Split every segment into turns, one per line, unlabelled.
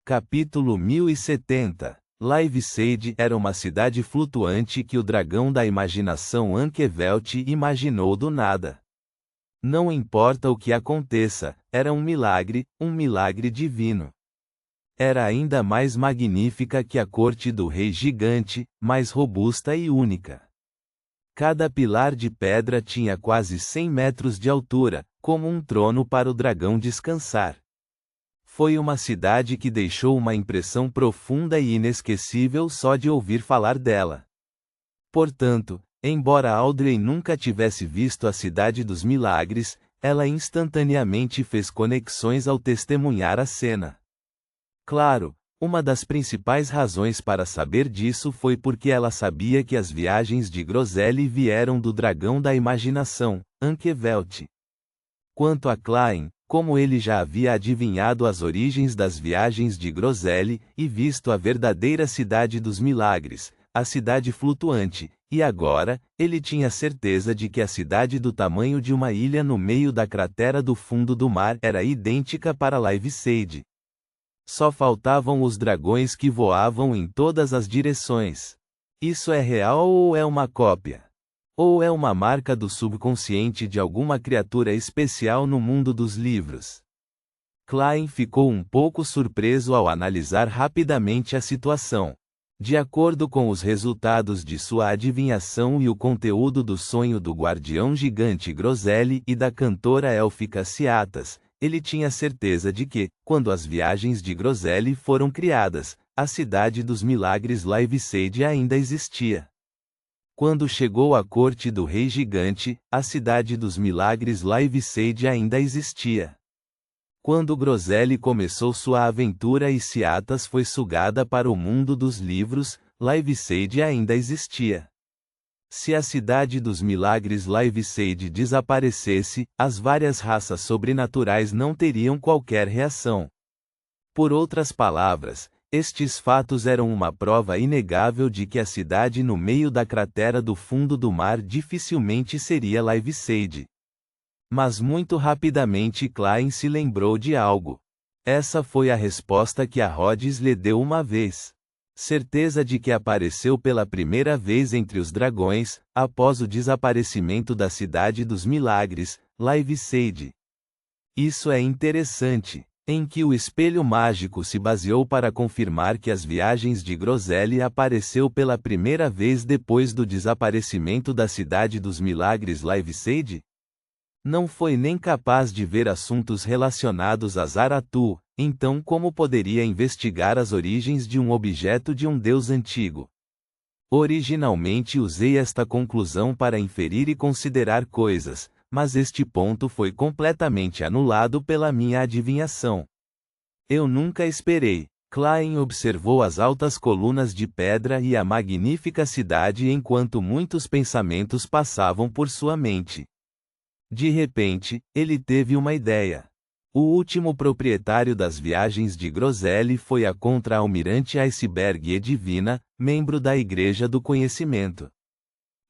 Capítulo 1070. Liveseyde era uma cidade flutuante que o dragão da imaginação Ankhevelt imaginou do nada. Não importa o que aconteça, era um milagre divino. Era ainda mais magnífica que a corte do rei gigante, mais robusta e única. Cada pilar de pedra tinha quase 100 metros de altura, como um trono para o dragão descansar. Foi uma cidade que deixou uma impressão profunda e inesquecível só de ouvir falar dela. Portanto, embora Audrey nunca tivesse visto a Cidade dos Milagres, ela instantaneamente fez conexões ao testemunhar a cena. Claro, uma das principais razões para saber disso foi porque ela sabia que as viagens de Groselli vieram do dragão da imaginação, Ankhevelt. Quanto a Klein, como ele já havia adivinhado as origens das viagens de Groselli e visto a verdadeira Cidade dos Milagres, a cidade flutuante, e agora, ele tinha certeza de que a cidade do tamanho de uma ilha no meio da cratera do fundo do mar era idêntica para Liveseyde. Só faltavam os dragões que voavam em todas as direções. Isso é real ou é uma cópia? Ou é uma marca do subconsciente de alguma criatura especial no mundo dos livros? Klein ficou um pouco surpreso ao analisar rapidamente a situação. De acordo com os resultados de sua adivinhação e o conteúdo do sonho do guardião gigante Groselli e da cantora élfica Ciatas, ele tinha certeza de que, quando as viagens de Groselli foram criadas, a Cidade dos Milagres Liveseyde ainda existia. Quando chegou à corte do rei gigante, a Cidade dos Milagres Liveseyde ainda existia. Quando Groselli começou sua aventura e Ciatas foi sugada para o mundo dos livros, Liveseyde ainda existia. Se a Cidade dos Milagres Liveseyde desaparecesse, as várias raças sobrenaturais não teriam qualquer reação. Por outras palavras, estes fatos eram uma prova inegável de que a cidade no meio da cratera do fundo do mar dificilmente seria Liveseyde. Mas muito rapidamente Klein se lembrou de algo. Essa foi a resposta que a Rhodes lhe deu uma vez. Certeza de que apareceu pela primeira vez entre os dragões, após o desaparecimento da Cidade dos Milagres, Liveseyde. Isso é interessante. Em que o espelho mágico se baseou para confirmar que as viagens de Groselli apareceu pela primeira vez depois do desaparecimento da Cidade dos Milagres Liveseyde? Não foi nem capaz de ver assuntos relacionados a Zaratu, então como poderia investigar as origens de um objeto de um deus antigo? Originalmente usei esta conclusão para inferir e considerar coisas, mas este ponto foi completamente anulado pela minha adivinhação. Eu nunca esperei. Klein observou as altas colunas de pedra e a magnífica cidade enquanto muitos pensamentos passavam por sua mente. De repente, ele teve uma ideia. O último proprietário das viagens de Groselli foi a contra-almirante Iceberg Edivina, membro da Igreja do Conhecimento.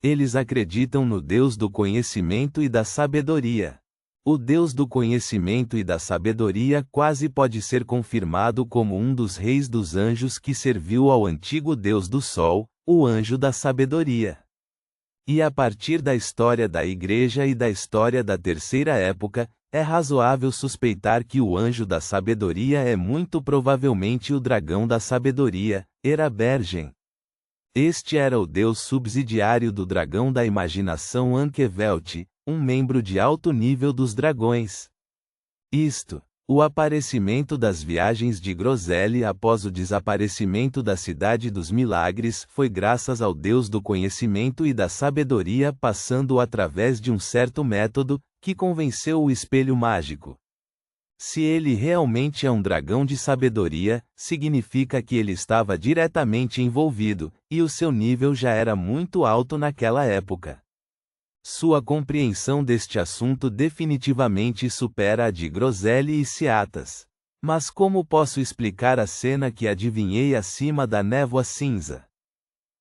Eles acreditam no Deus do conhecimento e da sabedoria. O Deus do conhecimento e da sabedoria quase pode ser confirmado como um dos reis dos anjos que serviu ao antigo Deus do Sol, o anjo da sabedoria. E a partir da história da Igreja e da história da Terceira Época, é razoável suspeitar que o anjo da sabedoria é muito provavelmente o dragão da sabedoria, Erabergen. Este era o deus subsidiário do dragão da imaginação Ankhevelt, um membro de alto nível dos dragões. O aparecimento das viagens de Groselli após o desaparecimento da Cidade dos Milagres foi graças ao deus do conhecimento e da sabedoria passando através de um certo método, que convenceu o espelho mágico. Se ele realmente é um dragão de sabedoria, significa que ele estava diretamente envolvido, e o seu nível já era muito alto naquela época. Sua compreensão deste assunto definitivamente supera a de Groselli e Ciatas. Mas como posso explicar a cena que adivinhei acima da névoa cinza?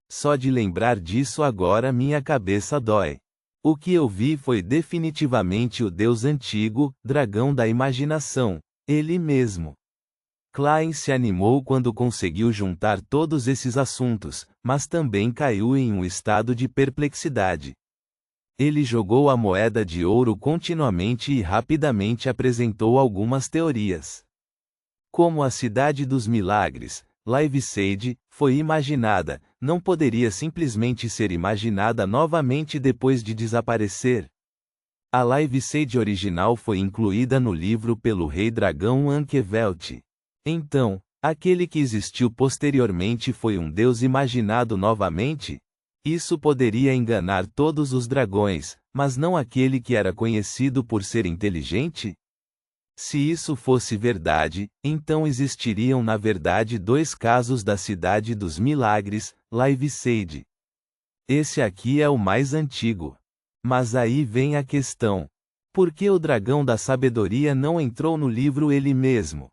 Só de lembrar disso agora minha cabeça dói. O que eu vi foi definitivamente o Deus antigo, dragão da imaginação, ele mesmo. Klein se animou quando conseguiu juntar todos esses assuntos, mas também caiu em um estado de perplexidade. Ele jogou a moeda de ouro continuamente e rapidamente apresentou algumas teorias. Como a Cidade dos Milagres, Livesey, foi imaginada, não poderia simplesmente ser imaginada novamente depois de desaparecer. A Livesey original foi incluída no livro pelo Rei Dragão Ankhevelt. Então, aquele que existiu posteriormente foi um deus imaginado novamente? Isso poderia enganar todos os dragões, mas não aquele que era conhecido por ser inteligente? Se isso fosse verdade, então existiriam na verdade dois casos da Cidade dos Milagres, Livesey. Esse aqui é o mais antigo. Mas aí vem a questão. Por que o dragão da sabedoria não entrou no livro ele mesmo?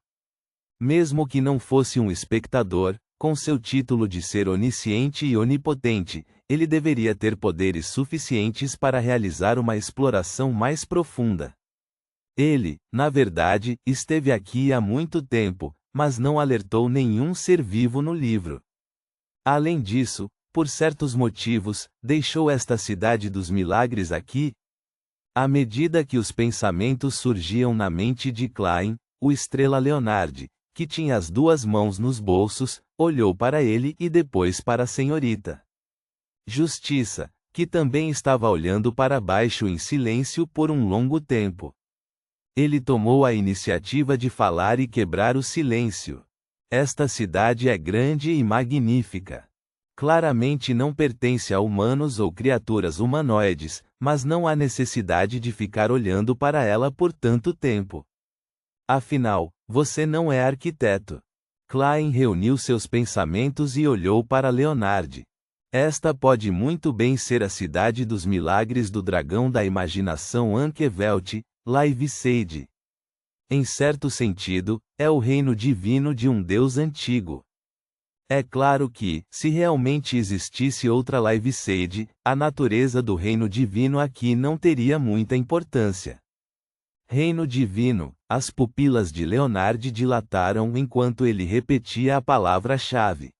Mesmo que não fosse um espectador, com seu título de ser onisciente e onipotente, ele deveria ter poderes suficientes para realizar uma exploração mais profunda. Ele, na verdade, esteve aqui há muito tempo, mas não alertou nenhum ser vivo no livro. Além disso, por certos motivos, deixou esta Cidade dos Milagres aqui. À medida que os pensamentos surgiam na mente de Klein, o Estrela Leonard, que tinha as duas mãos nos bolsos, olhou para ele e depois para a senhorita Justiça, que também estava olhando para baixo em silêncio por um longo tempo. Ele tomou a iniciativa de falar e quebrar o silêncio. Esta cidade é grande e magnífica. Claramente não pertence a humanos ou criaturas humanoides, mas não há necessidade de ficar olhando para ela por tanto tempo. Afinal, você não é arquiteto. Klein reuniu seus pensamentos e olhou para Leonard. Esta pode muito bem ser a Cidade dos Milagres do Dragão da Imaginação Ankhevelt, Livesey. Em certo sentido, é o reino divino de um deus antigo. É claro que, se realmente existisse outra Livesey, a natureza do reino divino aqui não teria muita importância. Reino divino, as pupilas de Leonard dilataram enquanto ele repetia a palavra-chave.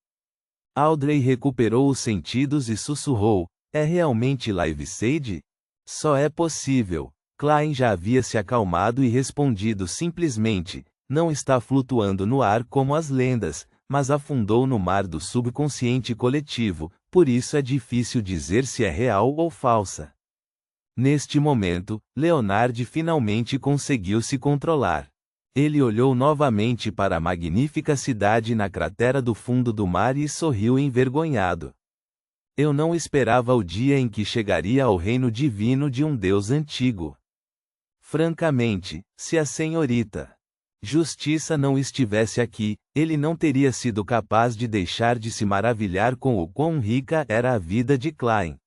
Audrey recuperou os sentidos e sussurrou: é realmente Livesey? Só é possível. Klein já havia se acalmado e respondido simplesmente: não está flutuando no ar como as lendas, mas afundou no mar do subconsciente coletivo, por isso é difícil dizer se é real ou falsa. Neste momento, Leonard finalmente conseguiu se controlar. Ele olhou novamente para a magnífica cidade na cratera do fundo do mar e sorriu envergonhado. Eu não esperava o dia em que chegaria ao reino divino de um deus antigo. Francamente, se a senhorita Justiça não estivesse aqui, ele não teria sido capaz de deixar de se maravilhar com o quão rica era a vida de Klein.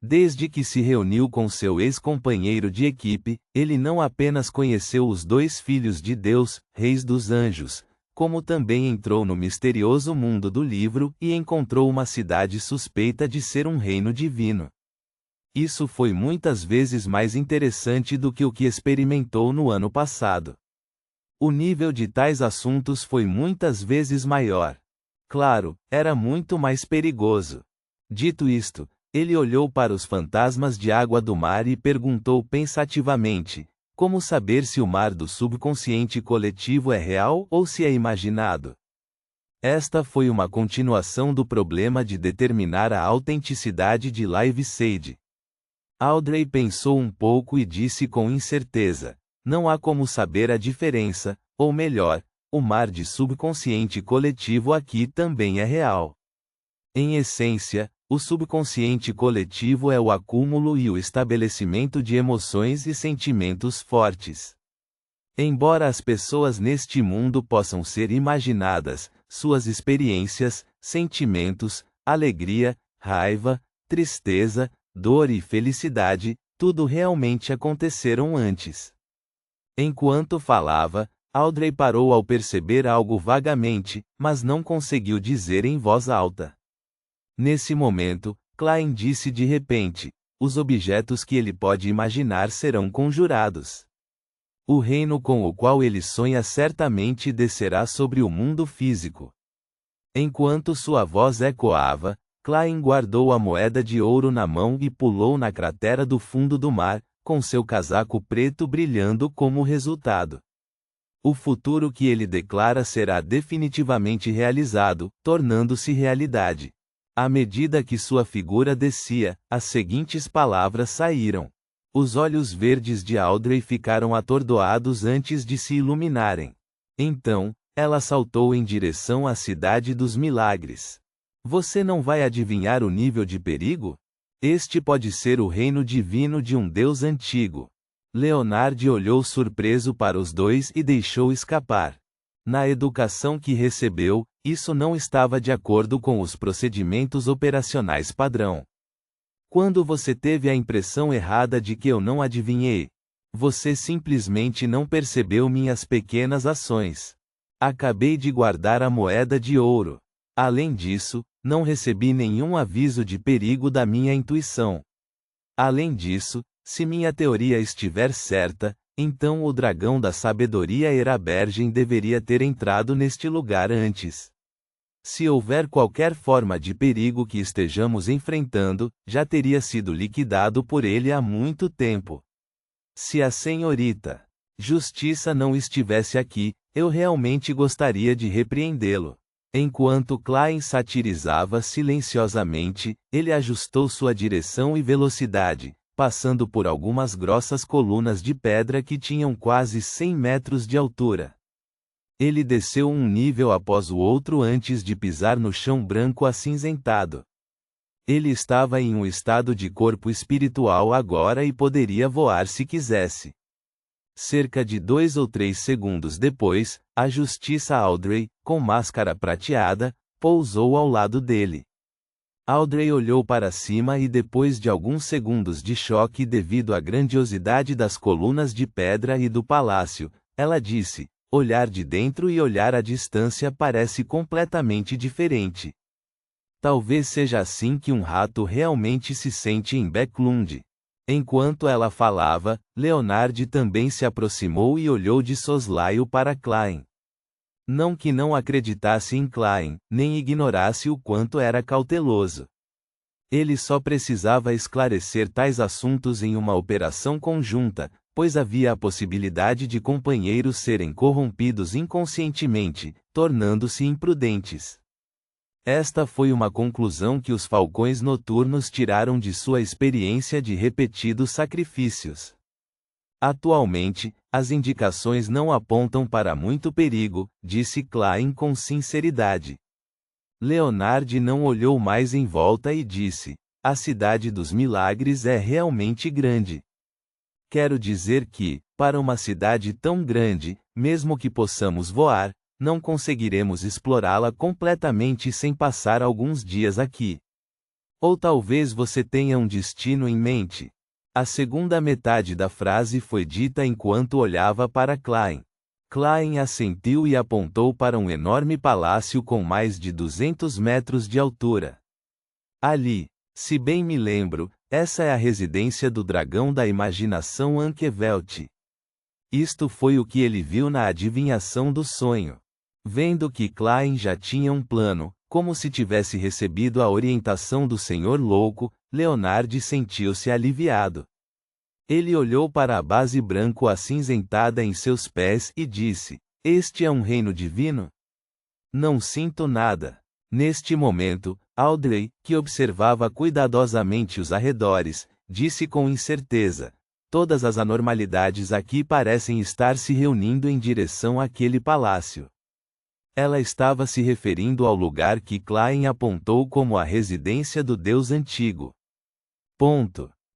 Desde que se reuniu com seu ex-companheiro de equipe, ele não apenas conheceu os dois filhos de Deus, reis dos anjos, como também entrou no misterioso mundo do livro e encontrou uma cidade suspeita de ser um reino divino. Isso foi muitas vezes mais interessante do que o que experimentou no ano passado. O nível de tais assuntos foi muitas vezes maior. Claro, era muito mais perigoso. Dito isto, ele olhou para os fantasmas de água do mar e perguntou pensativamente: como saber se o mar do subconsciente coletivo é real ou se é imaginado? Esta foi uma continuação do problema de determinar a autenticidade de Livesey. Audrey pensou um pouco e disse com incerteza: não há como saber a diferença, ou melhor, o mar de subconsciente coletivo aqui também é real. Em essência, o subconsciente coletivo é o acúmulo e o estabelecimento de emoções e sentimentos fortes. Embora as pessoas neste mundo possam ser imaginadas, suas experiências, sentimentos, alegria, raiva, tristeza, dor e felicidade, tudo realmente aconteceram antes. Enquanto falava, Audrey parou ao perceber algo vagamente, mas não conseguiu dizer em voz alta. Nesse momento, Klein disse de repente: os objetos que ele pode imaginar serão conjurados. O reino com o qual ele sonha certamente descerá sobre o mundo físico. Enquanto sua voz ecoava, Klein guardou a moeda de ouro na mão e pulou na cratera do fundo do mar, com seu casaco preto brilhando como resultado. O futuro que ele declara será definitivamente realizado, tornando-se realidade. À medida que sua figura descia, as seguintes palavras saíram. Os olhos verdes de Audrey ficaram atordoados antes de se iluminarem. Então, ela saltou em direção à Cidade dos Milagres. Você não vai adivinhar o nível de perigo? Este pode ser o reino divino de um Deus antigo. Leonard olhou surpreso para os dois e deixou escapar. Na educação que recebeu, isso não estava de acordo com os procedimentos operacionais padrão. Quando você teve a impressão errada de que eu não adivinhei, você simplesmente não percebeu minhas pequenas ações. Acabei de guardar a moeda de ouro. Além disso, não recebi nenhum aviso de perigo da minha intuição. Além disso, se minha teoria estiver certa, então o dragão da sabedoria Erabergen deveria ter entrado neste lugar antes. Se houver qualquer forma de perigo que estejamos enfrentando, já teria sido liquidado por ele há muito tempo. Se a senhorita Justiça não estivesse aqui, eu realmente gostaria de repreendê-lo. Enquanto Klein satirizava silenciosamente, ele ajustou sua direção e velocidade, passando por algumas grossas colunas de pedra que tinham quase 100 metros de altura. Ele desceu um nível após o outro antes de pisar no chão branco acinzentado. Ele estava em um estado de corpo espiritual agora e poderia voar se quisesse. Cerca de 2 ou 3 segundos depois, a Justiça Audrey, com máscara prateada, pousou ao lado dele. Audrey olhou para cima e depois de alguns segundos de choque devido à grandiosidade das colunas de pedra e do palácio, ela disse: olhar de dentro e olhar à distância parece completamente diferente. Talvez seja assim que um rato realmente se sente em Backlund. Enquanto ela falava, Leonard também se aproximou e olhou de soslaio para Klein. Não que não acreditasse em Klein, nem ignorasse o quanto era cauteloso. Ele só precisava esclarecer tais assuntos em uma operação conjunta, pois havia a possibilidade de companheiros serem corrompidos inconscientemente, tornando-se imprudentes. Esta foi uma conclusão que os falcões noturnos tiraram de sua experiência de repetidos sacrifícios. Atualmente, as indicações não apontam para muito perigo, disse Klein com sinceridade. Leonard não olhou mais em volta e disse: a Cidade dos Milagres é realmente grande. Quero dizer que, para uma cidade tão grande, mesmo que possamos voar, não conseguiremos explorá-la completamente sem passar alguns dias aqui. Ou talvez você tenha um destino em mente. A segunda metade da frase foi dita enquanto olhava para Klein. Klein assentiu e apontou para um enorme palácio com mais de 200 metros de altura. Ali, se bem me lembro, essa é a residência do dragão da imaginação Ankervelt. Isto foi o que ele viu na adivinhação do sonho. Vendo que Klein já tinha um plano, como se tivesse recebido a orientação do Senhor Louco, Leonard sentiu-se aliviado. Ele olhou para a base branco acinzentada em seus pés e disse: este é um reino divino? Não sinto nada. Neste momento, Audrey, que observava cuidadosamente os arredores, disse com incerteza: todas as anormalidades aqui parecem estar se reunindo em direção àquele palácio. Ela estava se referindo ao lugar que Klein apontou como a residência do Deus antigo. Ponto.